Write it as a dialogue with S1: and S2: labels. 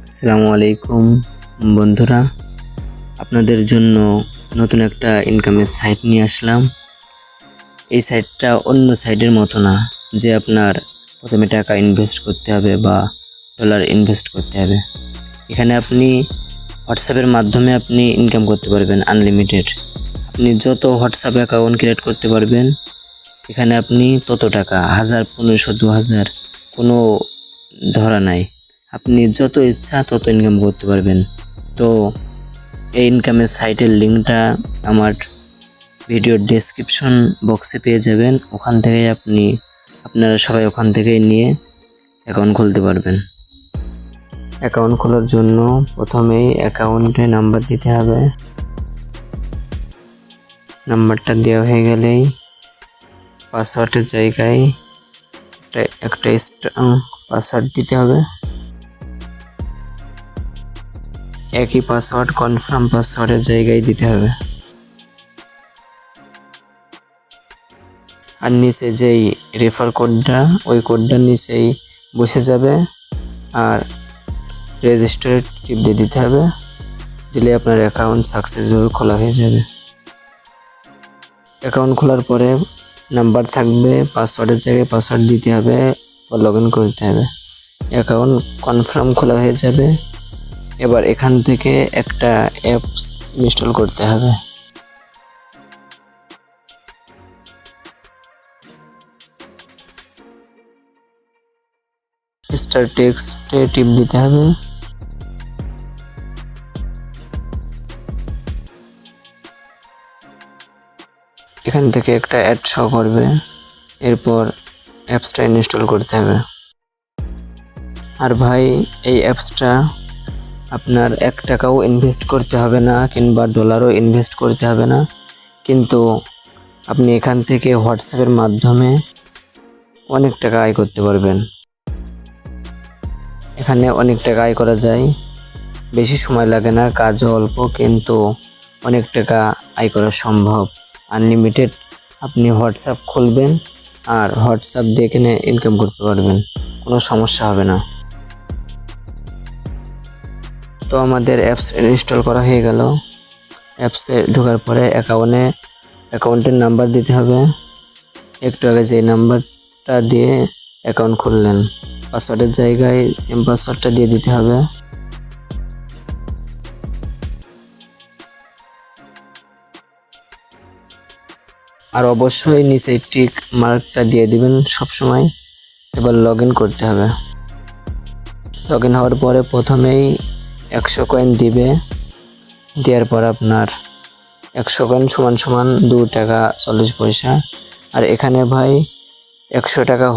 S1: আসসালামু আলাইকুম বন্ধুরা, আপনাদের জন্য নতুন একটা ইনকামের সাইট নিয়ে আসলাম। এই সাইটটা অন্য সাইটের মতো না যে আপনার প্রথমে টাকা ইনভেস্ট করতে হবে বা ডলার ইনভেস্ট করতে হবে। এখানে আপনি হোয়াটসঅ্যাপের মাধ্যমে আপনি ইনকাম করতে পারবেন আনলিমিটেড। আপনি যত হোয়াটসঅ্যাপ অ্যাকাউন্ট ক্রিয়েট করতে পারবেন, এখানে আপনি তত টাকা 1000, 1500, 2000 কোনো ধরা নাই। আপনি যত ইচ্ছা তত ইনকাম করতে পারবেন। তো এই ইনকামের সাইটের লিঙ্কটা আমার ভিডিওর ডেসক্রিপশন বক্সে পেয়ে যাবেন। ওখান থেকে আপনারা সবাই ওখান থেকেই নিয়ে অ্যাকাউন্ট খুলতে পারবেন। অ্যাকাউন্ট খোলার জন্য প্রথমেই অ্যাকাউন্টে নাম্বার দিতে হবে। নাম্বারটা দেওয়া হয়ে গেলেই পাসওয়ার্ডের জায়গায় একটা পাসওয়ার্ড দিতে হবে। একই পাসওয়ার্ড কনফার্ম পাসওয়ার্ডের জায়গায় দিতে হবে। আর নিচে যেই রেফার কোডটা, ওই কোডটা নিচেই বসে যাবে। আর রেজিস্টারে টিপ দিয়ে দিতে হবে। দিলে আপনার অ্যাকাউন্ট সাকসেসভাবে খোলা হয়ে যাবে। অ্যাকাউন্ট খোলার পরে নাম্বার থাকবে, পাসওয়ার্ডের জায়গায় পাসওয়ার্ড দিতে হবে বা লগ ইন করতে হবে। অ্যাকাউন্ট কনফার্ম খোলা হয়ে যাবে। এবার এখান থেকে একটা অ্যাপস ইনস্টল করতে হবে। স্টার টেক্সটে টিপ দিতে হবে। এখান থেকে একটা অ্যাড শো করবে। এরপর অ্যাপসটা ইনস্টল করতে হবে। আর ভাই, এই অ্যাপসটা আপনার 1 টাকাও ইনভেস্ট করতে হবে না, কিংবা ডলারও ইনভেস্ট করতে হবে না। কিন্তু আপনি এখান থেকে হোয়াটসঅ্যাপের মাধ্যমে অনেক টাকা আয় করতে পারবেন। এখানে অনেক টাকা আয় করা যায়, বেশি সময় লাগে না, কাজও অল্প, কিন্তু অনেক টাকা আয় করা সম্ভব। আনলিমিটেড আপনি হোয়াটসঅ্যাপ খুলবেন আর হোয়াটসঅ্যাপ দিয়ে এখানে ইনকাম করতে পারবেন, কোনো সমস্যা হবে না। তো আমাদের অ্যাপস ইনস্টল করা হয়ে গেল। অ্যাপসে ঢোকার পরে অ্যাকাউন্টের নাম্বার দিতে হবে। একটু আগে যে নাম্বারটা দিয়ে অ্যাকাউন্ট খুললেন, পাসওয়ার্ডের জায়গায় সেম পাসওয়ার্ডটা দিয়ে দিতে হবে। আর অবশ্যই নিচে টিক মার্কটা দিয়ে দিবেন সবসময়। এবার লগ ইন করতে হবে। লগ ইন হওয়ার পরে প্রথমেই 100 কয়েন দিবে। দেওয়ার পর আপনার 100 কয়েন সমান 2 টাকা 40 পয়সা। আর এখানে ভাই 100 টাকা